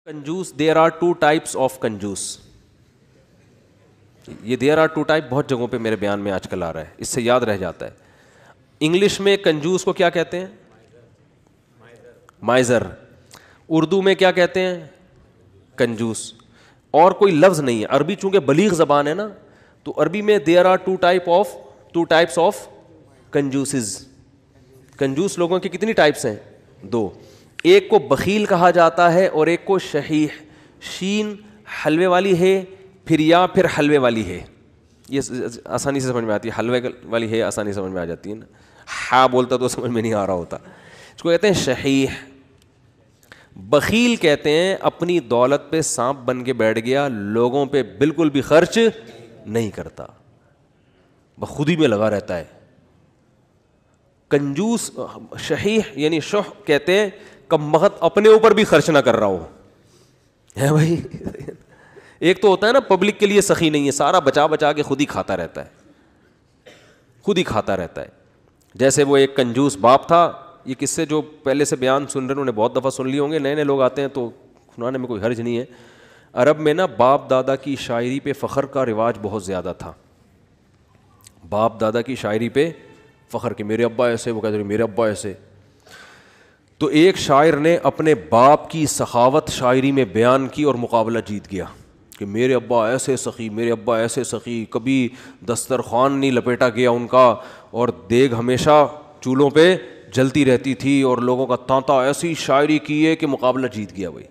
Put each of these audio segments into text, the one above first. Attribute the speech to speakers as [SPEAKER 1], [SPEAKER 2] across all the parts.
[SPEAKER 1] کنجوس, there are two types of کنجوس. یہ there are to type بہت جگہوں پہ میرے بیان میں آج کل آ رہا ہے, اس سے یاد رہ جاتا ہے. انگلش میں کنجوس کو کیا کہتے ہیں؟ مائزر. اردو میں کیا کہتے ہیں؟ کنجوس. اور کوئی لفظ نہیں ہے. عربی چونکہ بلیغ زبان ہے نا, تو عربی میں there are two types of کنجوسز. کنجوس لوگوں کی کتنی ٹائپس ہیں؟ دو. ایک کو بخیل کہا جاتا ہے اور ایک کو شحیح. شین حلوے والی ہے, پھر حلوے والی ہے. یہ آسانی سے سمجھ میں آتی ہے. حلوے والی ہے آسانی سے سمجھ میں آ جاتی ہے نا. ہاں بولتا تو سمجھ میں نہیں آ رہا ہوتا. اس کو کہتے ہیں شحیح. بخیل کہتے ہیں اپنی دولت پہ سانپ بن کے بیٹھ گیا, لوگوں پہ بالکل بھی خرچ نہیں کرتا, خود ہی میں لگا رہتا ہے. کنجوس شحیح یعنی شح کہتے ہیں کم بخت اپنے اوپر بھی خرچ نہ کر رہا ہو, ہے بھائی. ایک تو ہوتا ہے نا پبلک کے لیے سخی نہیں ہے, سارا بچا بچا کے خود ہی کھاتا رہتا ہے. جیسے وہ ایک کنجوس باپ تھا. یہ قصے جو پہلے سے بیان سن رہے ہیں انہوں نے بہت دفعہ سن لی ہوں گے, نئے نئے لوگ آتے ہیں تو سنانے میں کوئی حرج نہیں ہے. عرب میں نا باپ دادا کی شاعری پہ فخر کا رواج بہت زیادہ تھا. باپ دادا کی شاعری پہ فخر کہ میرے ابا ایسے, وہ کہتے ہیں میرے ابا ایسے. تو ایک شاعر نے اپنے باپ کی سخاوت شاعری میں بیان کی اور مقابلہ جیت گیا کہ میرے ابا ایسے سخی, میرے ابا ایسے سخی, کبھی دسترخوان نہیں لپیٹا گیا ان کا, اور دیگ ہمیشہ چولہوں پہ جلتی رہتی تھی, اور لوگوں کا تانتا ایسی شاعری کی ہے کہ مقابلہ جیت گیا بھائی.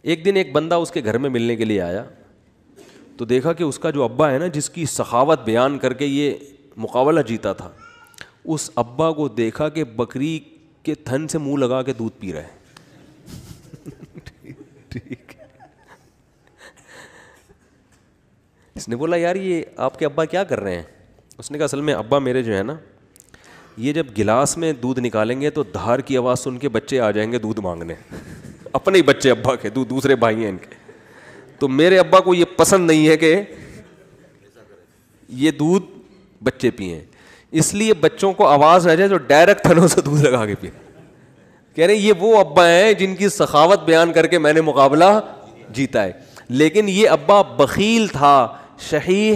[SPEAKER 1] ایک دن ایک بندہ اس کے گھر میں ملنے کے لیے آیا تو دیکھا کہ اس کا جو ابا ہے نا, جس کی سخاوت بیان کر کے یہ مقابلہ جیتا تھا, اس ابا کو دیکھا کہ بکری کے تھن سے منہ لگا کے دودھ پی رہا ہے. ٹھیک. اس نے بولا یار یہ آپ کے ابا کیا کر رہے ہیں؟ اس نے کہا اصل میں ابا میرے جو ہے نا, یہ جب گلاس میں دودھ نکالیں گے تو دھار کی آواز سن کے بچے آ جائیں گے دودھ مانگنے. اپنے ہی بچے ابا کے, دوسرے بھائی ہیں ان کے. تو میرے ابا کو یہ پسند نہیں ہے کہ یہ دودھ بچے پئیں, اس لیے بچوں کو آواز نہ جائے تو ڈائریکٹ تھنوں سے دودھ لگا کے پئیں. کہہ رہے یہ وہ ابا ہیں جن کی سخاوت بیان کر کے میں نے مقابلہ جیتا ہے. لیکن یہ ابا بخیل تھا, شحیح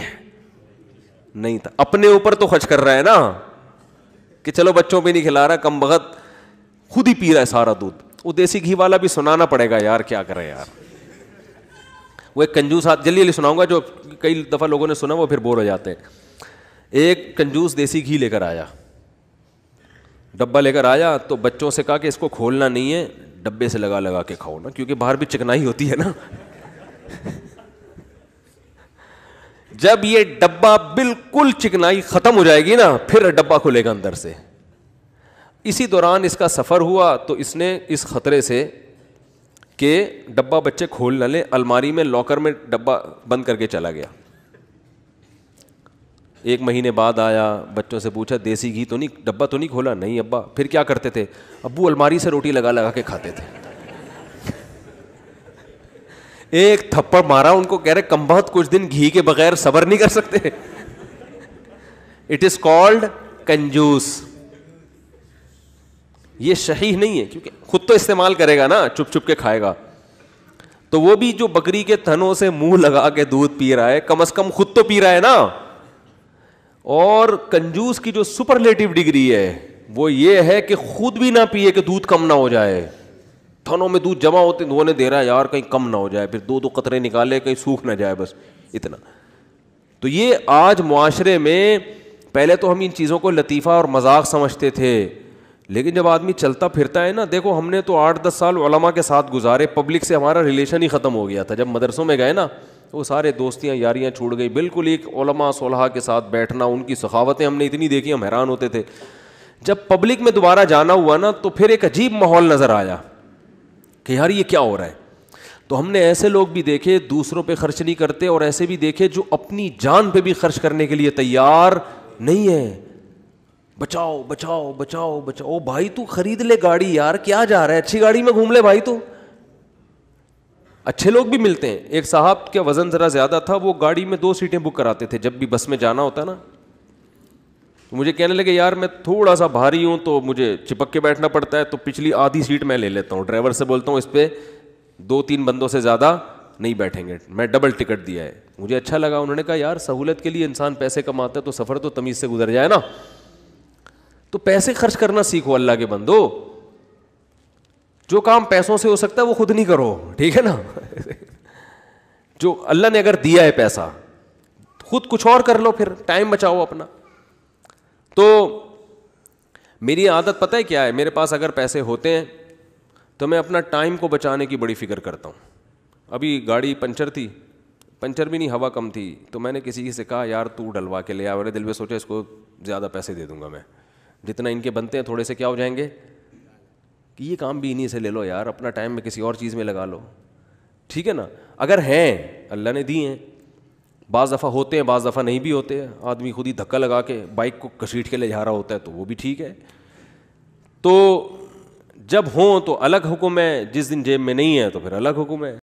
[SPEAKER 1] نہیں تھا. اپنے اوپر تو خرچ کر رہا ہے نا کہ چلو بچوں پہ نہیں کھلا رہا, کم بخت خود ہی پی رہا ہے سارا دودھ. وہ دیسی گھی والا بھی سنانا پڑے گا یار, کیا کرے یار. وہ ایک کنجوس, جلدی جلدی سناؤں گا, جو کئی دفعہ لوگوں نے سنا وہ پھر بور ہو جاتے ہیں. ایک کنجوس دیسی گھی لے کر آیا, ڈبہ لے کر آیا, تو بچوں سے کہا کہ اس کو کھولنا نہیں ہے, ڈبے سے لگا لگا کے کھاؤ نا, کیونکہ باہر بھی چکنائی ہوتی ہے نا. جب یہ ڈبہ بالکل چکنائی ختم ہو جائے گی نا, پھر ڈبہ کھلے گا اندر سے. اسی دوران اس کا سفر ہوا تو اس نے اس خطرے سے کہ ڈبہ بچے کھول نہ لیں, الماری میں لاکر میں ڈبہ بند کر کے چلا گیا. 1 مہینے بعد آیا, بچوں سے پوچھا دیسی گھی تو نہیں, ڈبہ تو نہیں کھولا؟ نہیں ابا. پھر کیا کرتے تھے؟ ابو الماری سے روٹی لگا لگا کے کھاتے تھے. ایک تھپڑ مارا ان کو, کہہ رہے کم بہت کچھ دن گھی کے بغیر صبر نہیں کر سکتے. اٹ از کالڈ کنجوس. یہ شحیح نہیں ہے, کیونکہ خود تو استعمال کرے گا نا, چپ چپ کے کھائے گا. تو وہ بھی جو بکری کے تھنوں سے منہ لگا کے دودھ پی رہا ہے, کم از کم خود تو پی رہا ہے نا. اور کنجوس کی جو سپرلیٹو ڈگری ہے وہ یہ ہے کہ خود بھی نہ پیے کہ دودھ کم نہ ہو جائے. تھنوں میں دودھ جمع ہوتے دھونے دے رہا ہے یار, کہیں کم نہ ہو جائے, پھر 2 قطرے نکالے کہیں سوکھ نہ جائے, بس اتنا. تو یہ آج معاشرے میں, پہلے تو ہم ان چیزوں کو لطیفہ اور مذاق سمجھتے تھے, لیکن جب آدمی چلتا پھرتا ہے نا, دیکھو ہم نے تو 8-10 سال علماء کے ساتھ گزارے, پبلک سے ہمارا ریلیشن ہی ختم ہو گیا تھا. جب مدرسوں میں گئے نا, وہ سارے دوستیاں یاریاں چھوٹ گئی. بالکل ایک علماء صلحاء کے ساتھ بیٹھنا, ان کی سخاوتیں ہم نے اتنی دیکھی, ہم حیران ہوتے تھے. جب پبلک میں دوبارہ جانا ہوا نا, تو پھر ایک عجیب ماحول نظر آیا کہ یار یہ کیا ہو رہا ہے. تو ہم نے ایسے لوگ بھی دیکھے دوسروں پہ خرچ نہیں کرتے, اور ایسے بھی دیکھے جو اپنی جان پہ بھی خرچ کرنے کے لیے تیار نہیں ہے. بچاؤ بچاؤ بچاؤ بچاؤ. بھائی تو خرید لے گاڑی یار, کیا جا رہا ہے, اچھی گاڑی میں گھوم لے بھائی. تو اچھے لوگ بھی ملتے ہیں. ایک صاحب کا وزن ذرا زیادہ تھا, وہ گاڑی میں 2 سیٹیں بک کراتے تھے جب بھی بس میں جانا ہوتا نا. مجھے کہنے لگے یار میں تھوڑا سا بھاری ہوں تو مجھے چپک کے بیٹھنا پڑتا ہے, تو پچھلی آدھی سیٹ میں لے لیتا ہوں, ڈرائیور سے بولتا ہوں اس پہ 2-3 بندوں سے زیادہ نہیں بیٹھیں گے, میں ڈبل ٹکٹ دیا ہے. مجھے اچھا لگا. انہوں نے کہا یار سہولت کے لیے انسان پیسے کماتا ہے تو سفر تو تمیز سے گزر جائے نا, تو پیسے خرچ کرنا سیکھو اللہ کے بندو. جو کام پیسوں سے ہو سکتا ہے وہ خود نہیں کرو, ٹھیک ہے نا. جو اللہ نے اگر دیا ہے پیسہ, خود کچھ اور کر لو, پھر ٹائم بچاؤ اپنا. تو میری عادت پتہ ہے کیا ہے, میرے پاس اگر پیسے ہوتے ہیں تو میں اپنا ٹائم کو بچانے کی بڑی فکر کرتا ہوں. ابھی گاڑی پنچر تھی, پنچر بھی نہیں, ہوا کم تھی, تو میں نے کسی سے کہا یار تو ڈلوا کے لے آ. میرے دل میں سوچا اس کو زیادہ پیسے دے دوں گا میں, جتنا ان کے بنتے ہیں تھوڑے سے کیا ہو جائیں گے, کہ یہ کام بھی انہیں سے لے لو یار, اپنا ٹائم میں کسی اور چیز میں لگا لو, ٹھیک ہے نا. اگر ہیں اللہ نے دی ہیں, بعض دفعہ ہوتے ہیں بعض دفعہ نہیں بھی ہوتے ہیں, آدمی خود ہی دھکا لگا کے بائک کو گھسیٹ کے لے جا رہا ہوتا ہے تو وہ بھی ٹھیک ہے. تو جب ہوں تو الگ حکم ہے, جس دن جیب میں نہیں ہے تو پھر الگ حکم ہے.